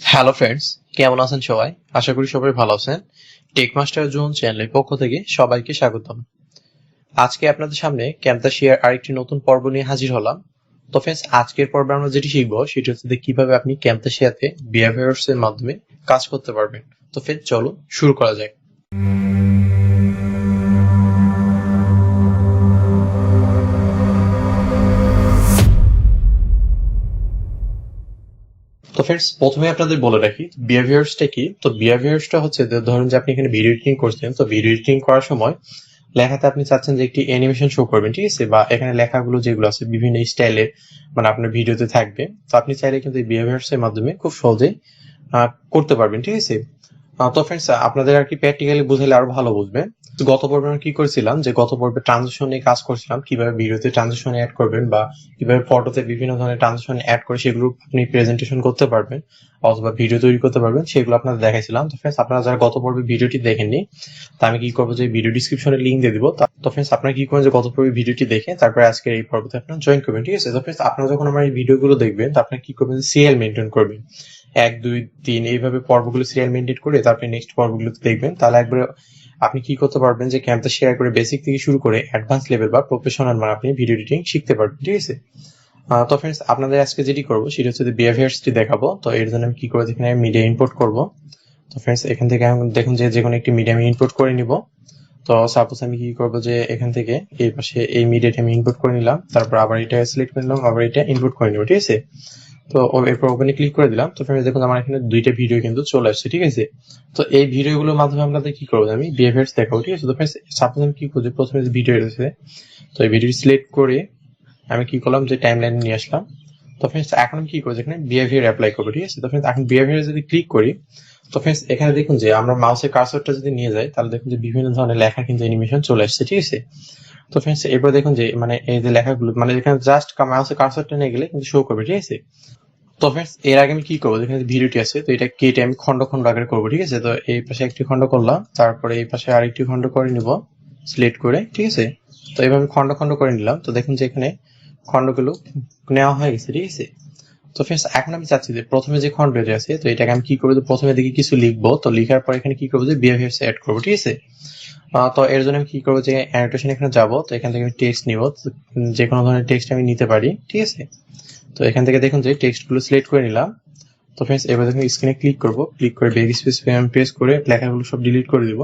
Hello friends, কেমন আছেন সবাই? আশা করি সবাই ভালো আছেন। টেক মাস্টার জোন চ্যানেলের পক্ষ থেকে সবাইকে স্বাগতম। আজকে আপনাদের সামনে ক্যামতাসিয়ার আরেকটি নতুন পর্ব নিয়ে হাজির হলাম। তো ফ্রেন্ডস, আজকের পর্বে আমরা যেটি শিখবো সেটি হচ্ছে কিভাবে আপনি ক্যামতাসিয়াতে বিহেভিয়ার্স এর মাধ্যমে কাজ করতে পারবেন। তো ফ্রেন্ডস, চলো শুরু করা যাক। তো ফ্রেন্ডস, প্রথমে আপনাদের বলে রাখি বিহেভিয়ার্সটা কি। তো বিহেভিয়ার্সটা হচ্ছে যে ধরুন যে আপনি এখানে ভিডিও এডিটিং করছেন, তো ভিডিও এডিটিং করার সময় লেখাতে আপনি চাচ্ছেন যে একটি অ্যানিমেশন শো করবেন, ঠিক আছে, বা এখানে লেখাগুলো যেগুলো আছে বিভিন্ন স্টাইলে মানে আপনার ভিডিওতে থাকবে। তো আপনি চাইলে কিন্তু এই বিহেভিয়ার্স এর মাধ্যমে খুব সহজেই করতে পারবেন, ঠিক আছে। তো ফ্রেন্ডস, আপনাদের আর কি প্র্যাকটিক্যালি বুঝালে আরো ভালো বুঝবে। গত পর্বে আমরা কি করেছিলাম, যে গত পর্বে ট্রানজিশন নিয়ে কাজ করছিলাম, কিভাবে ভিডিওতে ট্রানজিশন অ্যাড করবেন বা কিভাবে ফটোতে বিভিন্ন ধরনের ট্রানজিশন অ্যাড করে সেগুলো আপনি প্রেজেন্টেশন করতে পারবেন অথবা ভিডিও তৈরি করতে পারবেন, সেগুলো আপনাদের দেখাইছিলাম। তো ফ্রেন্ডস, আপনারা যারা গত পর্বে ভিডিওটি দেখেননি, তা আমি কি করবো যে ভিডিও ডিসক্রিপশনে লিঙ্ক দিয়ে দিব। তো ফ্রেন্ডস, আপনারা কি করবেন যে গত পর্বে ভিডিওটি দেখে তারপরে আজকের এই পর্বতে আপনারা জয়েন করবেন, ঠিক আছে। তো ফ্রেন্ডস, আপনারা যখন আমার এই ভিডিওগুলো দেখবেন তো আপনারা কি করবেন, সিরিয়াল মেনটেন করবেন, 1 2 3 এইভাবে পর্বগুলো সিরিয়াল মেনটেন করে তারপরে নেক্সট পর্বগুলোতে দেখবেন। তাহলে একবারে আপনি কি করতে পারবেন যে ক্যামতাসিয়া করে বেসিক থেকে শুরু করে অ্যাডভান্স লেভেল বা প্রফেশনাল মানে আপনি ভিডিও এডিটিং শিখতে পারবেন, ঠিক আছে। তো ফ্রেন্ডস, আপনাদের আজকে যেটি করবো সেটা হচ্ছে বিহেভিয়ার্সটি দেখাবো। তো এর জন্য আমি কি করবো, এখানে মিডিয়া ইম্পোর্ট করব। তো ফ্রেন্ডস, এখান থেকে দেখুন যে কোনো একটি মিডিয়া আমি ইম্পোর্ট করে নিব। তো সাপোজ আমি কি করবো যে এখান থেকে এই পাশে এই মিডিয়াটা আমি ইম্পোর্ট করে নিলাম, তারপর আবার এটা সিলেক্ট করে নিলাম, আবার এটা ইম্পোর্ট করে নিব, ঠিক আছে। তো এরপর ওপেনে ক্লিক করে দিলাম। তো ফ্রেন্ডস, দেখুন আমার এখানে দুইটা ভিডিও কিন্তু চলে আসছে, ঠিক আছে। তো এই ভিডিওগুলোর মাধ্যমে আপনাদের কি করবো, আমি বিহেভিয়ার্স দেখাবো, ঠিক আছে। তো ফ্রেন্ডস, সাপোজ আমি কি করবো, প্রথমে যে ভিডিও রয়েছে তো এই ভিডিও সিলেক্ট করে আমি কি করলাম যে টাইম লাইনে নিয়ে আসলাম। তো ফ্রেন্ডস, এখন আমি কি করবো, এখানে বিহেভিয়ার অ্যাপ্লাই করবো, ঠিক আছে। তো ফ্রেন্ডস, এখন বিহেভিয়ার যদি ক্লিক করি তো ফ্রেন্ডস, এখানে দেখুন যে আমরা মাউসের কার্সরটা যদি নিয়ে যাই তাহলে দেখুন যে বিভিন্ন ধরনের লেখা কিন্তু অ্যানিমেশন চলে আসছে, ঠিক আছে। তো ফ্রেন্ডস, এরপর দেখুন যে মানে এই যে লেখাগুলো মানে এখানে জাস্ট মাউসের কার্সরটা নিয়ে গেলে কিন্তু শো করবে, ঠিক আছে। তো ফ্রেন্ডস, এর আগে আমি কি করবো, এখানে ভিডিওটি আছে তো এটা কেটে আমি খন্ড খন্ড আকারে করবো, ঠিক আছে। তো এই পাশে একটি খন্ড করলাম, তারপরে এই পাশে আরেকটি খন্ড করে নিব সিলেক্ট করে, ঠিক আছে। তো এইভাবে খন্ড খন্ড করে নিলাম। তো দেখুন যে এখানে খন্ডগুলো নেওয়া হয়ে গেছে, ঠিক আছে। তো ফ্রেন্ডস, এখন আমি চাচ্ছি যে প্রথমে যে খন্ডটি আছে তো এটাকে আমি কি করবো, প্রথমে দিকে কিছু লিখবো। তো লিখার পর এখানে কি করবো যে বিহেভিয়ার্স এড করবো, ঠিক আছে। তো এর জন্য আমি কি করবো যে অ্যানোটেশন এখানে যাবো। তো এখান থেকে আমি টেক্সট নিব, যে কোনো ধরনের টেক্সট আমি নিতে পারি, ঠিক আছে। তো এখান থেকে দেখুন যে টেক্সট গুলো সিলেক্ট করে নিলাম। তো ফ্রেন্ডস, এবার দেখুন স্ক্রিনে ক্লিক করবো, ক্লিক করে ব্যাক স্পেস আমি প্রেস করে লেখাগুলো সব ডিলিট করে দিব।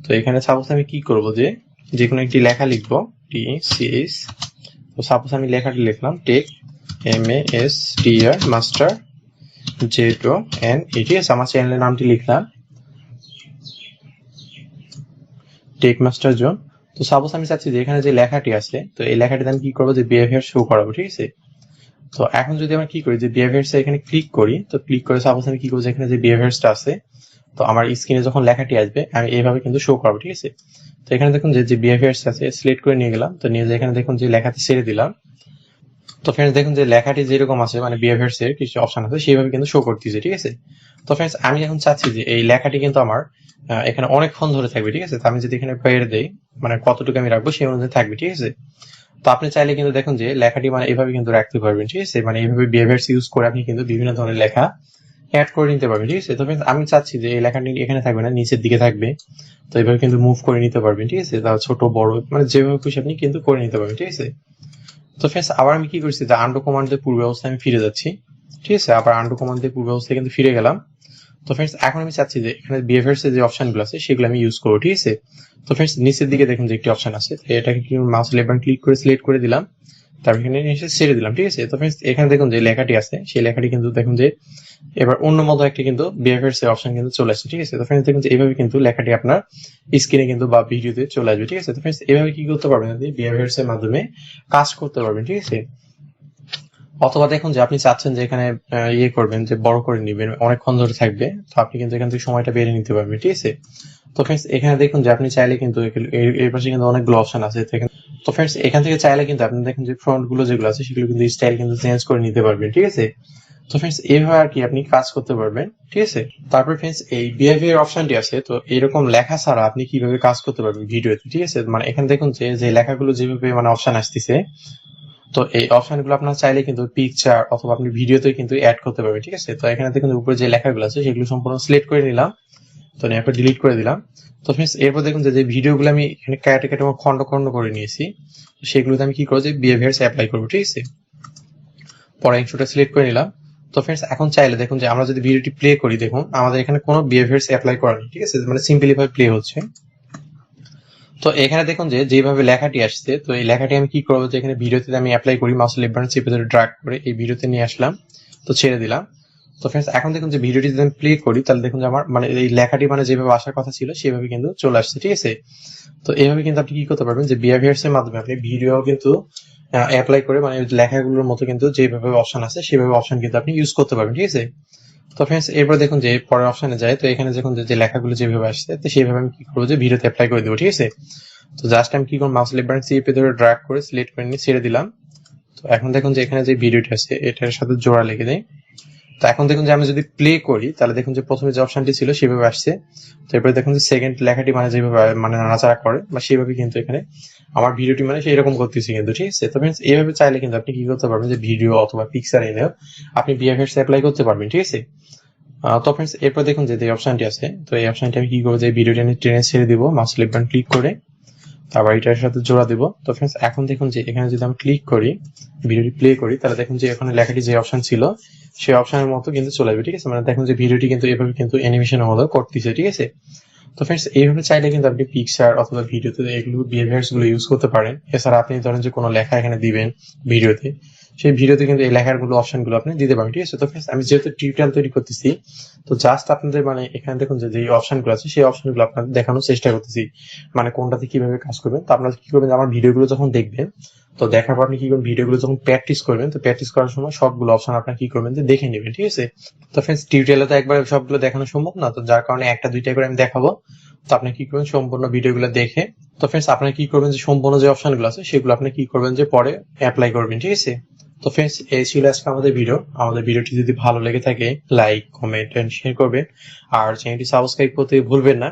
তো এখানে সাপোজ আমি কি করবো যে কোনো একটি লেখা লিখবো, TCS। তো সাপোজ আমি লেখাটি লিখলাম টেক MASTR মাস্টার JONET, আমার চ্যানেলের নামটি লিখলাম টেক মাস্টার জোন। তো সাপোজ আমি চাচ্ছি যে এখানে যে লেখাটি আছে তো এই লেখাটিতে আমি কি করবো যে বিহেভিয়ার শো করাবো, ঠিক আছে। তো এখন যদি আমরা কি করি যে বিহেভিয়ার্স এখানে ক্লিক করি, তো ক্লিক করে সাপোজ আমি কি করবো, এখানে যে বিহেভিয়ার্সটা আছে তো আমার স্ক্রিনে যখন লেখাটি আসবে আমি এইভাবে কিন্তু শো করবো, ঠিক আছে। তো এখানে দেখুন যে বিহেভিয়ার্স আছে সিলেক্ট করে নিয়ে গেলাম। তো নিয়ে যে এখানে দেখুন যে লেখাতে ছেড়ে দিলাম। তো ফ্রেন্ডস, দেখুন যে লেখাটি যেরকম আছে মানে বিহেভিয়ার্স এর কিছু অপশন আছে সেইভাবে কিন্তু শো করতেছে, ঠিক আছে। তো ফ্রেন্ডস, আমি এখন চাচ্ছি যে এই লেখাটি কিন্তু আমার এখানে অনেকক্ষণ ধরে থাকবে, ঠিক আছে। তো আমি যদি এখানে পেয়ে দেই মানে কতটুকু আমি রাখবো সেই অনুযায়ী থাকবে, ঠিক আছে। তো আপনি চাইলে কিন্তু দেখুন যে লেখাটি মানে এইভাবে কিন্তু রাখতে পারবেন, ঠিক আছে। মানে এইভাবে বিহেভিয়ার্স ইউজ করে আপনি কিন্তু বিভিন্ন ধরনের লেখা অ্যাড করে নিতে পারবেন, ঠিক আছে। তো ফ্রেন্ডস, আমি চাচ্ছি যে এই লেখাটি এখানে থাকবে না, নিচের দিকে থাকবে। তো এইভাবে কিন্তু মুভ করে নিতে পারবেন, ঠিক আছে। তাহলে ছোট বড় মানে যেভাবে খুশি আপনি কিন্তু করে নিতে পারবেন, ঠিক আছে। তো ফ্রেন্ডস, আবার আমি কি করছি যে আন্ডু কমান্ড দিয়ে পূর্ব অবস্থায় আমি ফিরে যাচ্ছি, ঠিক আছে। আবার আন্ডু কমান্ড দিয়ে পূর্ব অবস্থায় কিন্তু ফিরে গেলাম। তো ফ্রেন্ডস, এখন আমি চাচ্ছি যে এখানে বিহেভিয়ার্স এর যে অপশনগুলো আছে সেগুলো আমি ইউজ করবো, ঠিক আছে। তো ফ্রেন্ডস, নিচের দিকে দেখুন যে একটি অপশন আছে, এটাকে কি মাউস লেফট বাটন ক্লিক করে সিলেক্ট করে দিলাম, তারপর এখানে এসে ছেড়ে দিলাম, ঠিক আছে। তো ফ্রেন্ডস, এখানে দেখুন যে লেখাটি আছে সেই লেখাটি কিন্তু দেখুন যে এবার অন্য মতো একটা কিন্তু বিহেভিয়ার্স এর অপশন কিন্তু চলে আসছে, ঠিক আছে। তো ফ্রেন্ডস, দেখুন যে এইভাবে কিন্তু লেখাটি আপনার স্ক্রিনে কিন্তু বা ভিডিওতে চলে আসবে, ঠিক আছে। তো ফ্রেন্ডস, এইভাবে কি করতে পারবেন, বিহেভিয়ার্স এর মাধ্যমে কাজ করতে পারবেন, ঠিক আছে। অথবা দেখুন যে আপনি চাচ্ছেন যে এখানে ইয়ে করবেন যে বড় করে নিবেন, অনেকক্ষণ ধরে থাকবে, তো আপনি কিন্তু এখান থেকে সময়টা বেড়ে নিতে পারবেন, ঠিক আছে। তো ফ্রেন্ডস, এখানে দেখুন যে আপনি চাইলে কিন্তু এর পাশে কিন্তু অনেকগুলো অপশন আছে। তো ফ্রেন্ডস, এখান থেকে চাইলে কিন্তু আপনি দেখুন যে ফ্রন্ট গুলো যেগুলো আছে সেগুলো কিন্তু স্টাইল কিন্তু চেঞ্জ করে নিতে পারবেন, ঠিক আছে। তো ফ্রেন্ডস, এইভাবে আর কি আপনি কাজ করতে পারবেন, ঠিক আছে। তারপর ফ্রেন্ডস, এই বিহেভিয়ার অপশনটি আছে তো এরকম লেখা ছাড়া আপনি কিভাবে কাজ করতে পারবেন ভিডিওতে, ঠিক আছে। মানে এখানে দেখুন যে লেখাগুলো যেভাবে মানে অপশন আসতেছে তো এই অপশনগুলো আপনার চাইলে কিন্তু পিকচার অথবা আপনি ভিডিওতে কিন্তু অ্যাড করতে পারবেন, ঠিক আছে। তো এখানে দেখুন উপরে যে লেখাগুলো আছে সেগুলো সম্পূর্ণ সিলেক্ট করে নিলাম, তো এরপর ডিলিট করে দিলাম। তো ফ্রেন্ডস এরপর দেখুন যে ভিডিওগুলো আমি এখানে কেটে কেটে খন্ড খন্ড করে নিয়েছি, সেগুলোতে আমি কি করবো যে বিহেভিয়ার্স অ্যাপ্লাই করবো, ঠিক আছে। পরের অংশটা সিলেক্ট করে নিলাম। তো ফ্রেন্ডস এখন চাইলে দেখুন যে আমরা যদি ভিডিওটি প্লে করি, দেখুন আমাদের এখানে কোনো বিহেভিয়ার্স অ্যাপ্লাই করা নেই, ঠিক আছে, মানে সিম্পলি ভাবে প্লে হচ্ছে। তো এখানে দেখুন যে যেভাবে লেখাটি আসছে, তো এই লেখাটি আমি কি করবো যে এখানে ভিডিওতে আমি অ্যাপ্লাই করি, মাউস লেফট বাটন চেপে ধরে ড্র্যাগ করে এই ভিডিওতে নিয়ে আসলাম, তো ছেড়ে দিলাম। তো ফ্রেন্ডস এখন দেখুন যে ভিডিওটি যদি আমি প্লে করি, তাহলে দেখুন যে আমার মানে এই লেখাটি মানে যেভাবে আসার কথা ছিল সেভাবে কিন্তু চলে আসছে, ঠিক আছে। তো এইভাবে কিন্তু আপনি কি করতে পারবেন যে বিহেভিয়ার্স এর মাধ্যমে আপনি ভিডিও কিন্তু অ্যাপ্লাই করে মানে লেখাগুলোর মতো কিন্তু যেভাবে অপশন আছে সেভাবে অপশন কিন্তু আপনি ইউজ করতে পারবেন, ঠিক আছে। তো ফ্রেন্ডস এরপর দেখুন যে পরের অপশনে যায়, তো এখানে দেখুন যে লেখাগুলো যেভাবে আসছে তো সেইভাবে আমি কি করবো যে ভিডিওতে অ্যাপ্লাই করে দেবো, ঠিক আছে। তো জাস্ট আমি কি করবো মাউস লেফট বাটন চেপে ধরে ড্র্যাগ করে সিলেক্ট করে নিয়ে ছেড়ে দিলাম। তো এখন দেখুন যে এখানে যে ভিডিওটি আছে এটার সাথে জোড়া লেগে দেয়। তো এখন দেখুন যে আমি যদি প্লে করি তাহলে দেখুন যে প্রথমে যে অপশনটি ছিল সেভাবে আসছে। তো এরপরে দেখুন যে সেকেন্ড লেখাটি মানে যেভাবে মানে নাড়াচাড়া করে বা সেভাবে কিন্তু এখানে আমার ভিডিওটি মানে সেই রকম করতেছি কিন্তু, ঠিক আছে। তো ফ্রেন্ডস এইভাবে চাইলে কিন্তু আপনি কি করতে পারবেন যে ভিডিও অথবা পিকচার এনেও আপনি বিহেভিয়ার্স অ্যাপ্লাই করতে পারবেন, ঠিক আছে। তো ফ্রেন্ডস এরপর দেখুন যে অপশনটি আছে, তো এই অপশনটি আমি কি করবো যে ভিডিওটি আমি টেনে ছেড়ে দিব, মাউস লেফট বাটন ক্লিক করে তারপর এটার সাথে জোড়া দিব। তো ফ্রেন্ডস এখন দেখুন যে এখানে যদি আমি ক্লিক করি ভিডিওটি প্লে করি তাহলে দেখুন যে এখানে লেখাটি যে অপশন ছিল সেই অপশনের মতো কিন্তু চলে আসবে, ঠিক আছে। মানে দেখুন যে ভিডিওটি কিন্তু এভাবে কিন্তু অ্যানিমেশনের মতো করতেছে, ঠিক আছে। তো ফ্রেন্ডস এইভাবে চাইলে কিন্তু আপনি পিকচার অথবা ভিডিওতে এগুলো বিহেভিয়ার্স গুলো ইউজ করতে পারেন। এছাড়া আপনি ধরেন যে কোনো লেখা এখানে দিবেন ভিডিওতে, সেই ভিডিওতে কিন্তু এই লেখার গুলো অপশন গুলো আপনি দিতে পারেন, ঠিক আছে। তো ফ্রেন্ডস আমি যেহেতু টিউটোরিয়াল তৈরি করতেছি, তো জাস্ট আপনাদের মানে এখানে দেখুন যে অপশন গুলো আছে সেই অপশন গুলো আপনাদের দেখানোর চেষ্টা করতেছি, মানে কোনটাতে কিভাবে কাজ করবেন। তো আপনারা কি করবেন আমার ভিডিওগুলো যখন দেখবেন, তো দেখার পর আপনি কি করবেন ভিডিওগুলো যখন প্র্যাকটিস করবেন, তো প্র্যাকটিস করার সময় সবগুলো অপশন আপনার কি করবেন যে দেখে নেবেন, ঠিক আছে। তো ফ্রেন্ডস টিউটোরিয়ালে তো একবার সবগুলো দেখানো সম্ভব না, তো যার কারণে একটা দুইটা করে আমি দেখাবো। তো আপনি কি করবেন সম্পূর্ণ ভিডিওগুলো দেখে, তো ফ্রেন্ডস আপনারা কি করবেন যে সম্পূর্ণ যে অপশনগুলো আছে সেগুলো আপনি কি করবেন যে পরে অ্যাপ্লাই করবেন, ঠিক আছে। তো ফ্রেন্ডস এই ছিল আজকে আমাদের ভিডিও। আমাদের ভিডিওটি যদি ভালো লেগে থাকে লাইক কমেন্ট এন্ড শেয়ার করবেন, আর চ্যানেলটি সাবস্ক্রাইব করতে ভুলবেন না।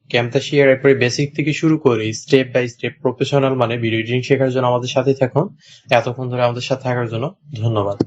ক্যামতাসিয়ার এরপরে বেসিক থেকে শুরু করে স্টেপ বাই স্টেপ প্রফেশনাল মানে ভিডিও এডিটিং শেখার জন্য আমাদের সাথে থাকুন। এতক্ষণ ধরে আমাদের সাথে থাকার জন্য ধন্যবাদ।